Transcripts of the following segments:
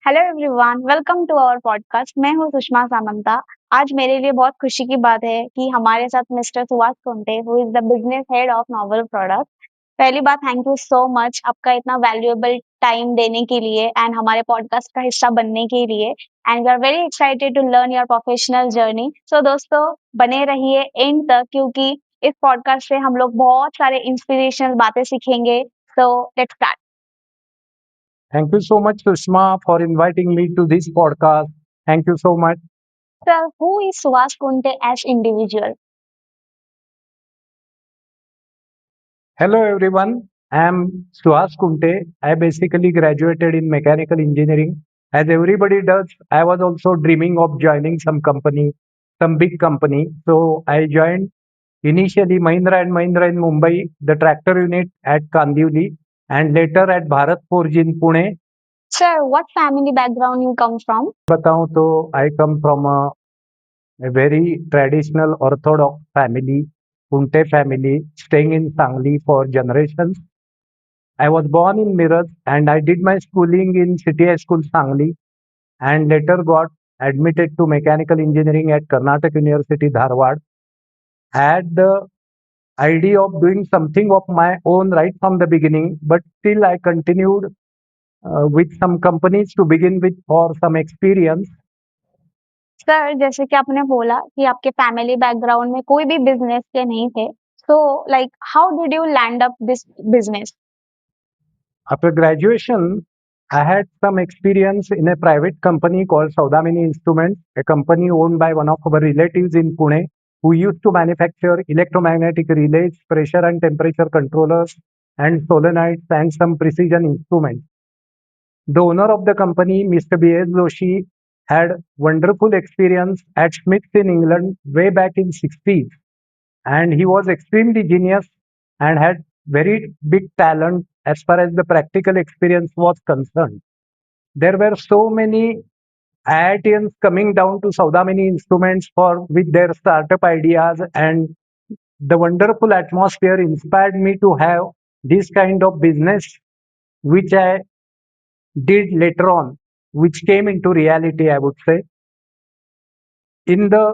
Hello everyone, welcome to our podcast. मैं हूँ सुषमा सामंता। आज मेरे लिए बहुत खुशी की बात है कि हमारे साथ mister Subhash Kunte, who is the business head of novel product. पहली बात, थैंक यू सो मच आपका इतना वैल्यूएबल टाइम देने के लिए एंड हमारे पॉडकास्ट का हिस्सा बनने के लिए। And we are very excited to learn your professional journey. So दोस्तों, बने रहिए एंड तक, क्योंकि इस पॉडकास्ट से हम लोग बहुत सारे इंस्पिरेशनल बातें सीखेंगे। So let's start. Thank you so much, Sushma, for inviting me to this podcast. Thank you so much. Sir, who is Suvash Kunte as individual? Hello, everyone. I am Suhas Kunte. I basically graduated in mechanical engineering. As everybody does, I was also dreaming of joining some company, some big company. So I joined initially Mahindra and Mahindra in Mumbai, the tractor unit at Kandivali, and later at Bharat Forge in Pune. Sir, what family background you come from? बताऊं तो I come from a very traditional Orthodox family, Kunte family, staying in Sangli for generations. I was born in Miraj and I did my schooling in City High School Sangli and later got admitted to mechanical engineering at Karnataka University Dharwad. I had the idea of doing something of my own right from the beginning, but still I continued with some companies to begin with for some experience. Sir, जैसे कि आपने बोला कि आपके family background में कोई भी business के नहीं थे, so like how did you land up this business? After graduation, I had some experience in a private company called Saudamini Instruments, a company owned by one of our relatives in Pune who used to manufacture electromagnetic relays, pressure and temperature controllers, and solenoids and some precision instruments. The owner of the company, Mr. B.S. Joshi, had wonderful experience at Smiths in England way back in 60s, and he was extremely genius and had very big talent as far as the practical experience was concerned. There were so many IITians coming down to Saudamini Instruments for with their startup ideas, and the wonderful atmosphere inspired me to have this kind of business, which I did later on, which came into reality, I would say. In the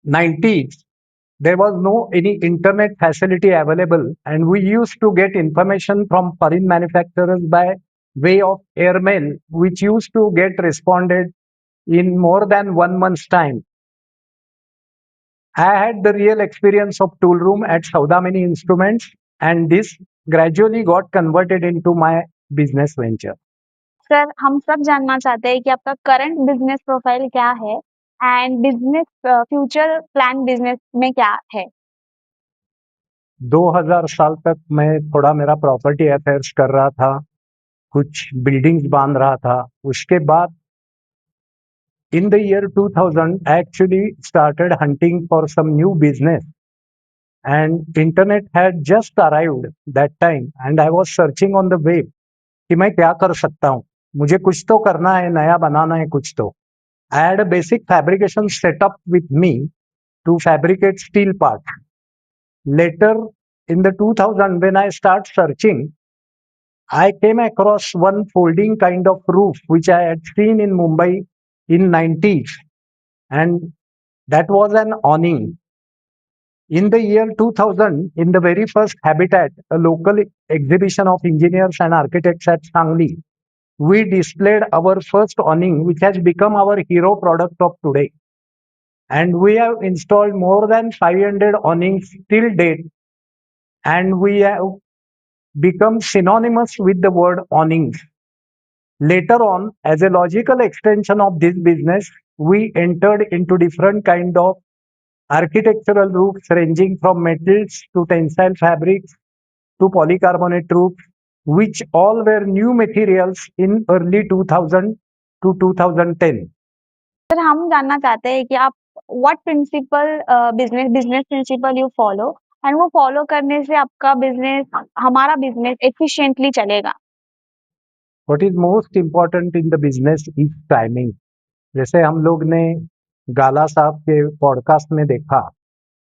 90s, there was no any internet facility available, and we used to get information from foreign manufacturers by way of airmail, which used to get responded in more than 1 month's time. I had the real experience of tool room at Saudamini Instruments, and this gradually got converted into my business venture. Sir, हम सब जानना चाहते हैं कि आपका current business profile क्या है and business future plan business में क्या है? 2000 साल तक मैं थोड़ा मेरा प्रॉपर्टी अफेयर्स कर रहा था, कुछ बिल्डिंग्स बांध रहा था। उसके बाद in the year 2000, I actually started hunting for some new business, and internet had just arrived that time, and I was searching on the web कि मैं क्या कर सकता हूँ, मुझे कुछ तो करना है, नया बनाना है कुछ तो. I had a basic fabrication setup with me to fabricate steel parts. Later in the 2000, when I start searching, I came across one folding kind of roof which I had seen in Mumbai in 90s, and that was an awning. In the year 2000, in the very first Habitat, a local exhibition of engineers and architects at Sangli, we displayed our first awning, which has become our hero product of today. And we have installed more than 500 awnings till date, and we have become synonymous with the word awnings. Later on, as a logical extension of this business, we entered into different kind of architectural roofs ranging from metals to tensile fabrics to polycarbonate roofs, which all were new materials in early 2000 to 2010. Sir, हम जानना चाहते हैं कि आप what principle business business principle you follow and वो फॉलो करने से आपका बिजनेस हमारा बिजनेस एफिशिएंटली चलेगा। What is most important in the business is timing. जैसे हम लोग ने गाला साहब के पॉडकास्ट में देखा,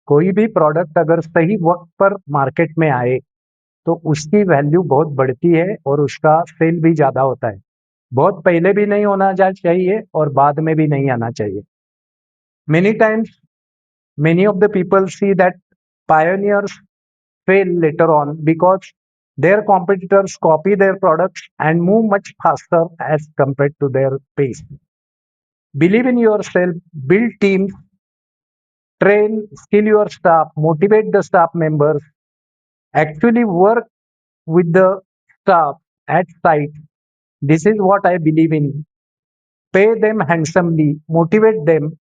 कोई भी प्रोडक्ट अगर सही वक्त पर मार्केट में आए तो उसकी वैल्यू बहुत बढ़ती है और उसका सेल भी ज्यादा होता है. बहुत पहले भी नहीं होना चाहिए और बाद में भी नहीं आना चाहिए. Many times, many of the people see that pioneers fail later on because their competitors copy their products and move much faster as compared to their pace. Believe in yourself, build teams, train, skill your staff, motivate the staff members, actually work with the staff at site. This is what I believe in. Pay them handsomely, motivate them,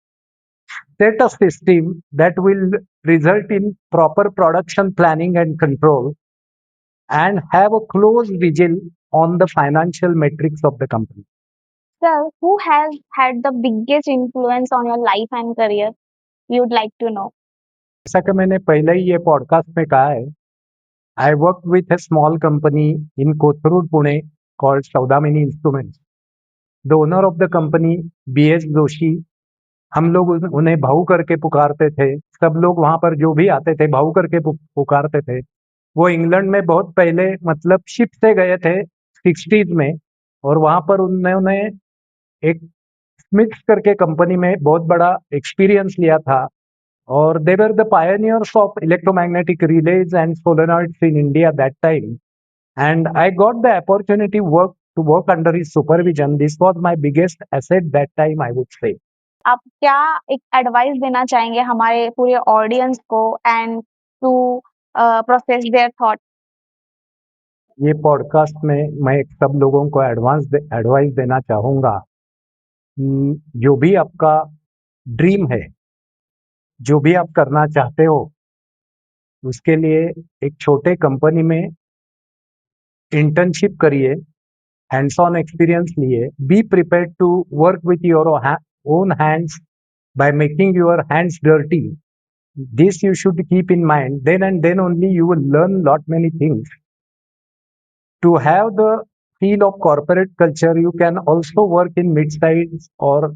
set a system that will result in proper production planning and control, and have a close vigil on the financial metrics of the company. Sir, who has had the biggest influence on your life and career? We would like to know. जैसा कि मैंने पहले ही ये podcast में कहा है, I worked with a small company in Kothurud, Pune called Saudamini Instruments. The owner of the company, B.S. Joshi, हम लोग उन्हें भाऊ करके पुकारते थे. सब लोग वहां पर जो भी आते थे भाऊ करके पुकारते थे. वो इंग्लैंड में बहुत पहले मतलब शिप से गए थे 60s में, और वहां पर उन्होंने एक स्मिथ्स करके कंपनी में बहुत बड़ा एक्सपीरियंस लिया था. और they were the pioneers of electromagnetic relays and solenoids in India that time. And I got the opportunity to work under his supervision. This was my biggest asset that time, I would say. आप क्या एक advice देना चाहेंगे हमारे पूरे audience को and to process their thought? ये podcast में मैं सब लोगों को एडवाइस देना चाहूँगा कि जो भी आपका ड्रीम है, जो भी आप करना चाहते हो, उसके लिए एक छोटे कंपनी में इंटर्नशिप करिए, हैंड्स ऑन एक्सपीरियंस लिए, be prepared to work with your own hands by making your hands dirty. This you should keep in mind. Then and then only you will learn lot many things. To have the feel of corporate culture, you can also work in mid-size or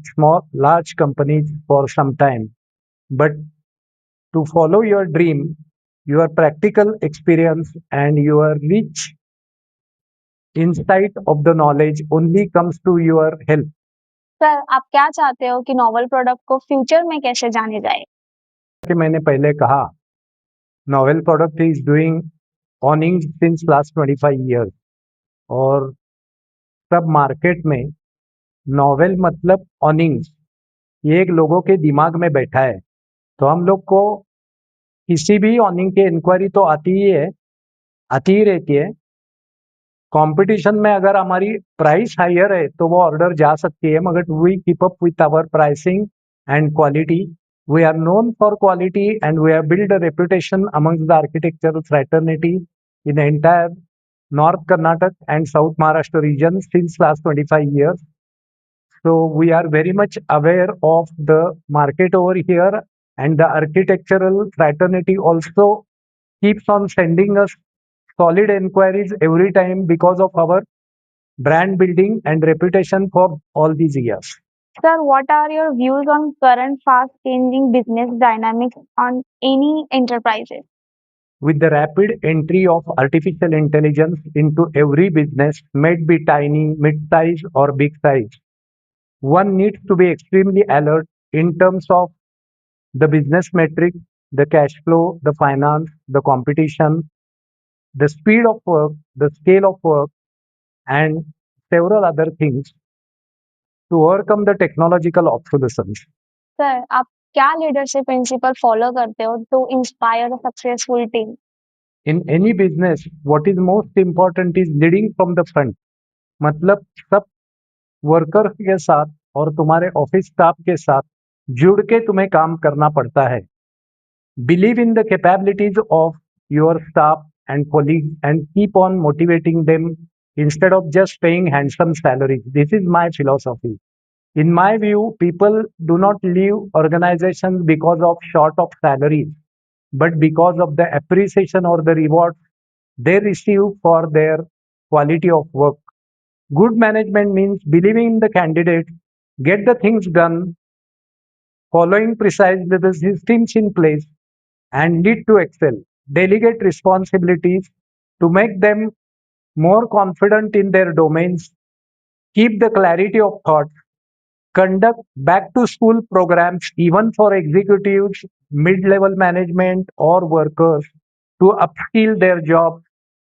large companies for some time. But to follow your dream, your practical experience and your rich insight of the knowledge only comes to your help. Sir, आप क्या चाहते हो कि novel product को future में कैसे जाने जाए? कि मैंने पहले कहा, novel product is doing ऑनिंग since last 25 years. और सब मार्केट में नॉवेल मतलब ऑनिंग्स, ये एक लोगों के दिमाग में बैठा है. तो हम लोग को किसी भी ऑनिंग की इंक्वायरी तो आती ही रहती है. कंपटीशन में अगर हमारी प्राइस हायर है तो वो ऑर्डर जा सकती है, मगर we keep up with our pricing and quality. We are known for quality and we have built a reputation amongst the architectural fraternity in the entire North Karnataka and South Maharashtra region since last 25 years. So we are very much aware of the market over here, and the architectural fraternity also keeps on sending us solid inquiries every time because of our brand building and reputation for all these years. Sir, what are your views on current fast changing business dynamics on any enterprises? With the rapid entry of artificial intelligence into every business, may it be tiny, mid-size, or big size, one needs to be extremely alert in terms of the business metrics, the cash flow, the finance, the competition, the speed of work, the scale of work, and several other things to overcome the technological obsolescence. Sir, आप क्या leadership principle follow करते हो to inspire a successful team? In any business, what is most important is leading from the front. मतलब सब workers के साथ और तुम्हारे ऑफिस स्टाफ के साथ जुड़ के तुम्हें काम करना पड़ता है. Believe in the capabilities of your staff and colleagues and keep on motivating them instead of just paying handsome salaries. This is my philosophy. In my view, people do not leave organizations because of short of salaries, but because of the appreciation or the reward they receive for their quality of work. Good management means believing in the candidate, get the things done, following precisely the systems in place, and lead to excel. Delegate responsibilities to make them more confident in their domains keep the clarity of thought, conduct back to school programs even for executives, mid level management, or workers to upskill their job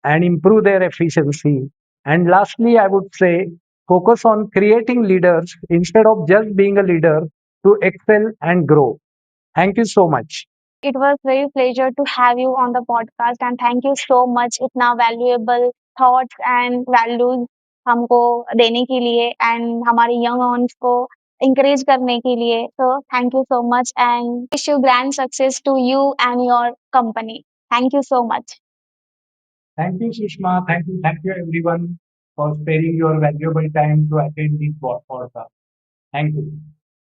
and improve their efficiency. And lastly, I would say focus on creating leaders instead of just being a leader to excel and grow. Thank you so much. It was very pleasure to have you on the podcast and thank you so much इतना valuable thoughts and values हमको देने के लिए and हमारे young ones को encourage करने के लिए. So thank you so much and wish you grand success to you and your company. Thank you so much. Thank you, Sushma. Thank you, everyone, for sparing your valuable time to attend this podcast. Thank you.